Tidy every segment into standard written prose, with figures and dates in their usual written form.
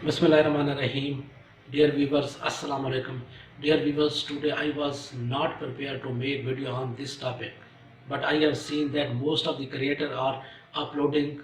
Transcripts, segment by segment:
Bismillahirrahmanirrahim. Dear viewers, Assalamu alaikum. Dear viewers, today I was not prepared to make video on this topic, but I have seen that most of the creators are uploading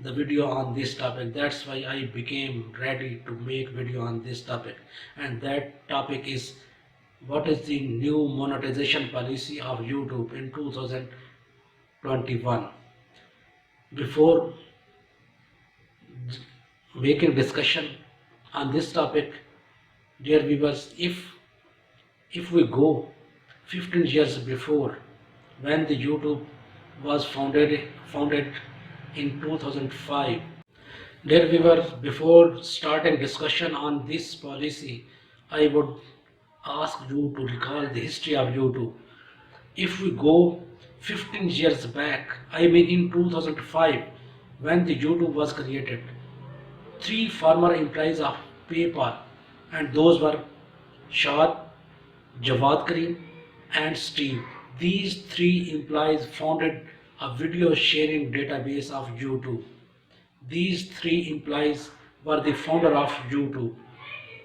the video on this topic. That's why I became ready to make video on this topic. And that topic is, what is the new monetization policy of YouTube in 2021? Before making discussion on this topic, dear viewers, if we go 15 years before, when the YouTube was founded in 2005. Dear viewers, before starting discussion on this policy, I would ask you to recall the history of YouTube. If we go 15 years back, I mean in 2005, when the YouTube was created, three former employees of PayPal, and those were Shad, Jawad Karim, and Steve. These three employees founded a video sharing database of YouTube. These three employees were the founder of YouTube,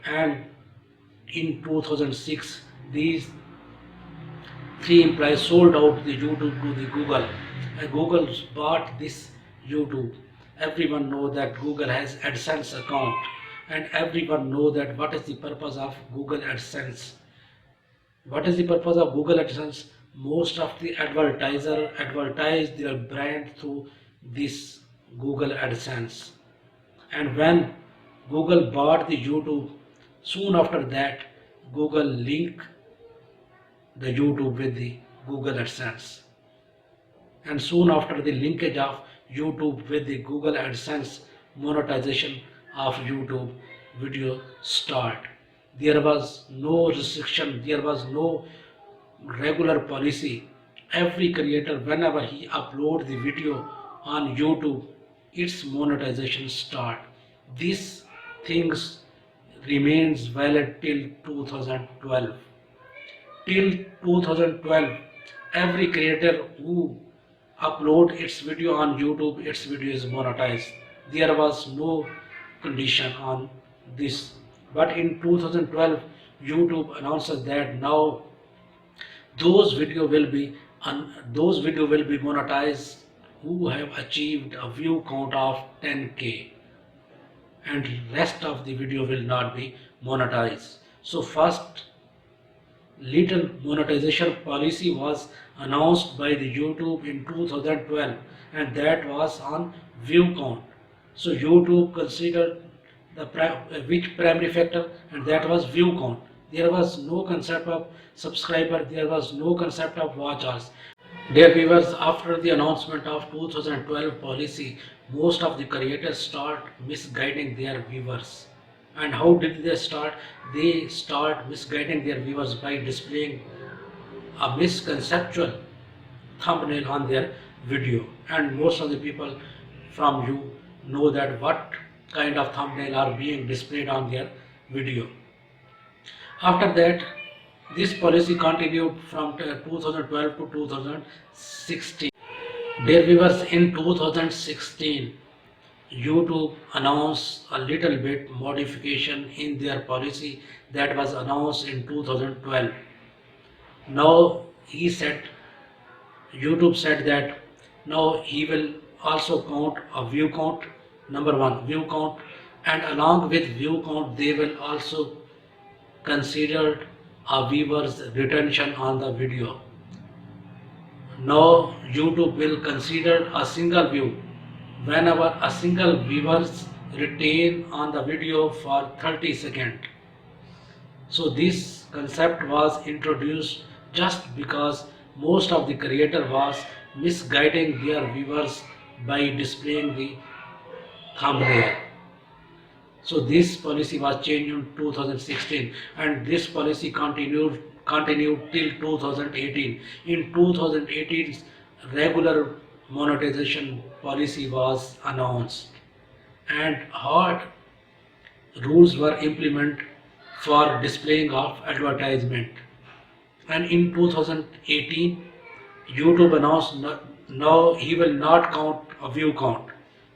and in 2006, these three employees sold out the YouTube to the Google, and Google bought this YouTube. Everyone know that Google has AdSense account, and everyone know that what is the purpose of Google AdSense. What is the purpose of Google AdSense? Most of the advertiser advertise their brand through this Google AdSense. And when Google bought the YouTube, soon after that Google linked the YouTube with the Google AdSense. And soon after the linkage of YouTube with the Google AdSense, monetization of YouTube video start. There was no restriction, there was no regular policy. Every creator, whenever he upload the video on YouTube, its monetization start. These things remains valid till 2012. Till 2012, every creator who upload its video on YouTube, its video is monetized. There was no condition on this. But in 2012, YouTube announces that now those video will be monetized who have achieved a view count of 10K, and rest of the video will not be monetized. So first little monetization policy was announced by the YouTube in 2012, and that was on view count. So YouTube considered which primary factor, and that was view count. There was no concept of subscriber, there was no concept of watch hours. Dear viewers, after the announcement of 2012 policy, most of the creators start misguiding their viewers. And how did they start? They start misguiding their viewers by displaying a misconceptual thumbnail on their video. And most of the people from you know that what kind of thumbnail are being displayed on their video. After that, this policy continued from 2012 to 2016. Dear viewers, in 2016, YouTube announced a little bit modification in their policy that was announced in 2012. Now YouTube said that now he will also count a view count, number one, view count, and along with view count, they will also consider a viewer's retention on the video. Now YouTube will consider a single view whenever a single viewers retain on the video for 30 seconds. So this concept was introduced just because most of the creator was misguiding their viewers by displaying the thumbnail. So this policy was changed in 2016, and this policy continued till 2018. In 2018, regular monetization policy was announced, and hard rules were implemented for displaying of advertisement. And in 2018, YouTube announced now he will not count a view count,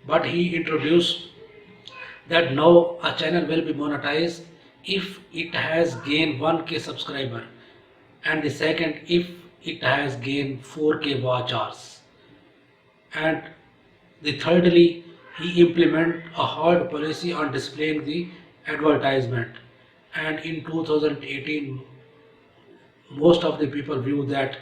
but he introduced that now a channel will be monetized if it has gained 1k subscriber, and the second if it has gained 4k watch hours, and the thirdly he implement a hard policy on displaying the advertisement. And in 2018 most of the people view that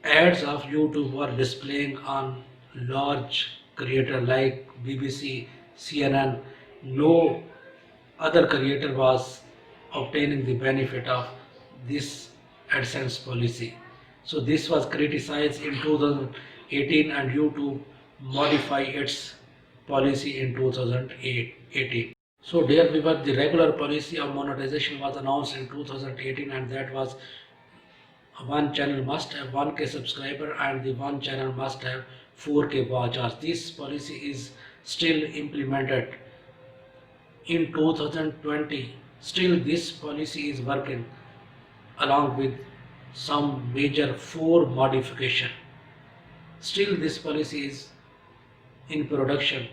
ads of YouTube were displaying on large creator like BBC, CNN. No other creator was obtaining the benefit of this AdSense policy. So this was criticized in 2018 and YouTube modified its policy in 2018. So dear viewer, the regular policy of monetization was announced in 2018, and that was one channel must have 1k subscriber and the one channel must have 4k watch hours. This policy is still implemented in 2020. Still this policy is working along with some major 4 modification. Still this policy is in production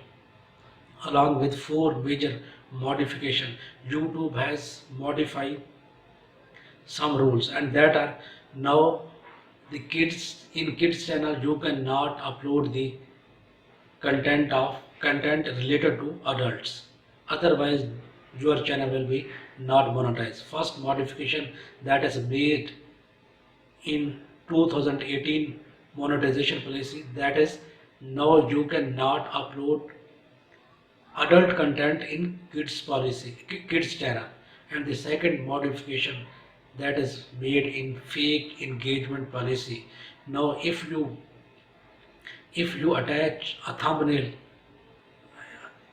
along with 4 major modification. YouTube has modified some rules, and that are now the kids channel you cannot upload the content related to adults, otherwise your channel will be not monetized. First modification that is made in 2018 monetization policy, that is now you cannot upload adult content in kids channel. And the second modification that is made in fake engagement policy. Now if you attach a thumbnail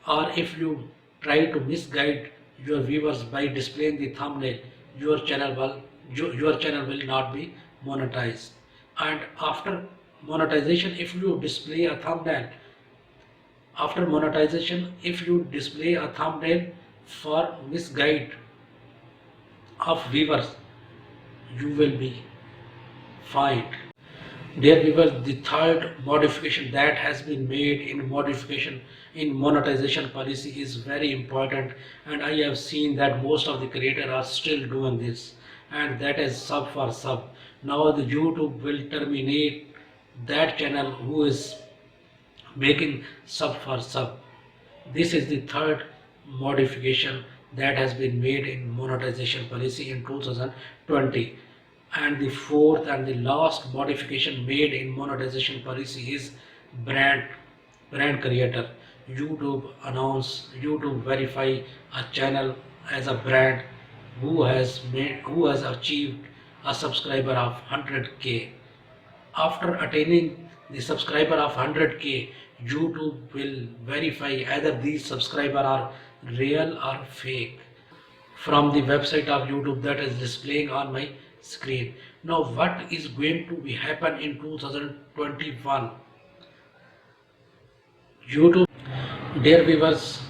or if you try to misguide your viewers by displaying the thumbnail, your channel will not be monetized. And after monetization, if you display a thumbnail, after monetization, if you display a thumbnail for misguide of viewers, you will be fined. Dear viewers, the third modification that has been made in monetization policy is very important, and I have seen that most of the creators are still doing this, and that is sub for sub. Now the YouTube will terminate that channel who is making sub for sub. This is the third modification that has been made in monetization policy in 2020. And the fourth and the last modification made in monetization policy is brand creator. YouTube verify a channel as a brand who has achieved a subscriber of 100k. After attaining the subscriber of 100k, YouTube will verify either these subscribers are real or fake from the website of YouTube that is displaying on my screen. Now what is going to be happen in 2021? YouTube, dear viewers,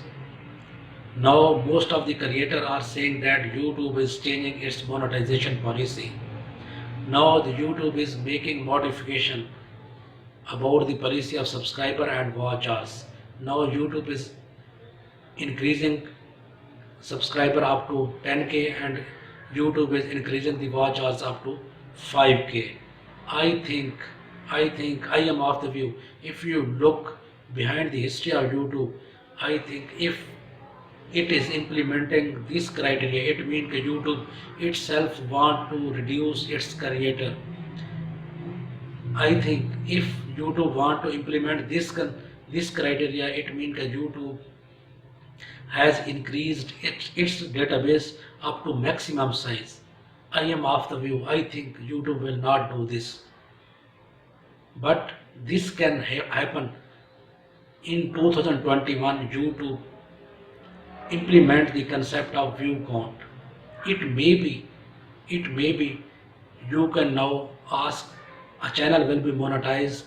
now most of the creators are saying that YouTube is changing its monetization policy. Now the YouTube is making modification about the policy of subscriber and watch hours. Now YouTube is increasing subscriber up to 10k and YouTube is increasing the watch hours up to 5k. I think I am of the view, if you look behind the history of YouTube, I think if it is implementing this criteria, it means that YouTube itself want to reduce its creator. I think if YouTube want to implement this criteria, it means that YouTube has increased its database up to maximum size. I am of the view, I think YouTube will not do this. But this can happen in 2021. YouTube implement the concept of view count. It may be you can now ask a channel will be monetized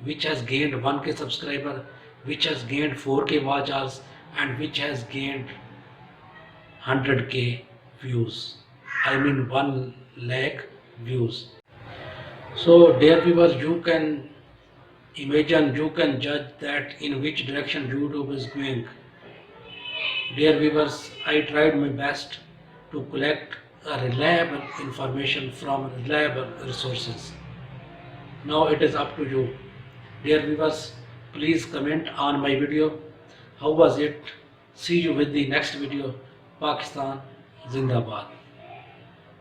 which has gained 1k subscriber, which has gained 4k watch hours, and which has gained 100k views. I mean 1 lakh views. So dear viewers, you can Imagine you can judge that in which direction YouTube is going. Dear viewers, I tried my best to collect a reliable information from reliable resources. Now it is up to you. Dear viewers, please comment on my video. How was it? See you with the next video. Pakistan Zindabad.